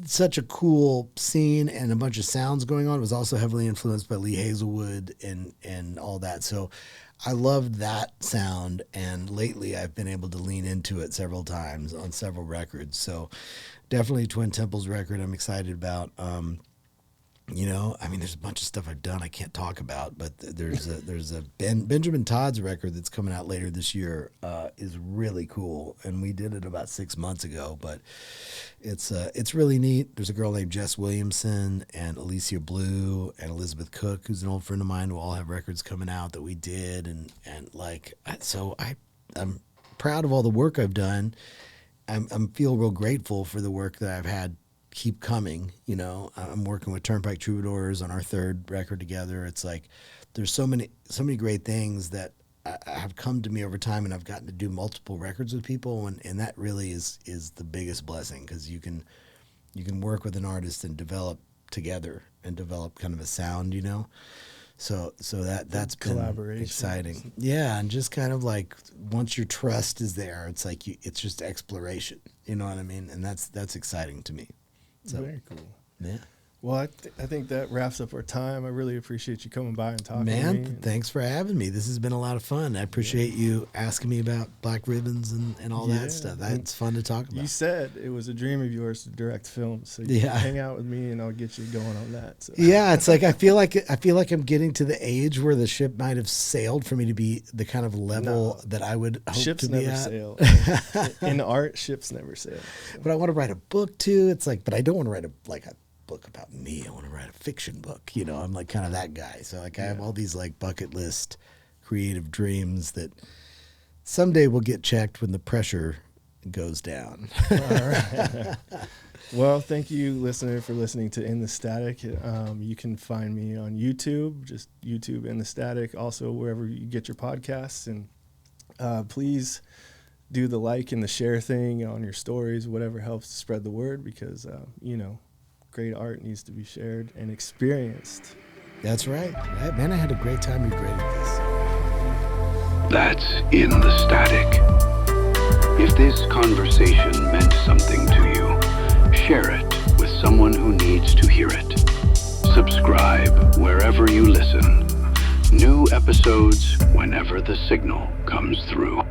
B: such a cool scene and a bunch of sounds going on. It was also heavily influenced by Lee Hazelwood and all that. So I loved that sound, and lately I've been able to lean into it several times on several records. So definitely Twin Temple's record I'm excited about. You know, I mean, there's a bunch of stuff I've done I can't talk about, but there's a Benjamin Todd's record that's coming out later this year is really cool, and we did it about 6 months ago, but it's really neat. There's a girl named Jess Williamson and Alicia Blue and Elizabeth Cook, who's an old friend of mine, who all have records coming out that we did, and like so I'm proud of all the work I've done. I'm feel real grateful for the work that I've had keep coming. You know, I'm working with Turnpike Troubadours on our 3rd record together. It's like there's so many great things that have come to me over time, and I've gotten to do multiple records with people, and that really is the biggest blessing, because you can work with an artist and develop together and develop kind of a sound, you know. So that's been exciting. Yeah, and just kind of like once your trust is there, it's like it's just exploration. You know what I mean? And that's exciting to me. So,
A: very cool.
B: Yeah.
A: Well, I think that wraps up our time. I really appreciate you coming by and talking to me.
B: Man, thanks for having me. This has been a lot of fun. I appreciate you asking me about Black Ribbons and all that stuff. That's fun to talk about.
A: You said it was a dream of yours to direct films, so you hang out with me and I'll get you going on that. So. Yeah, it's like I feel like I'm getting to the age where the ship might have sailed for me to be the kind of level that I would hope ships
B: to be
A: never
B: at.
A: Sail. In art, ships never sail. So.
B: But I want to write a book too. It's like, but I don't want to write a book about me. I want to write a fiction book. You know, I'm like kind of that guy. So like I have all these like bucket list creative dreams that someday will get checked when the pressure goes down.
A: All right. Well, thank you, listener, for listening to In the Static. You can find me on YouTube, just YouTube In the Static, also wherever you get your podcasts. And please do the like and the share thing on your stories, whatever helps to spread the word, because, you know, great art needs to be shared and experienced.
B: That's right. Man, I had a great time recreating this.
C: That's In the Static. If this conversation meant something to you, share it with someone who needs to hear it. Subscribe wherever you listen. New episodes whenever the signal comes through.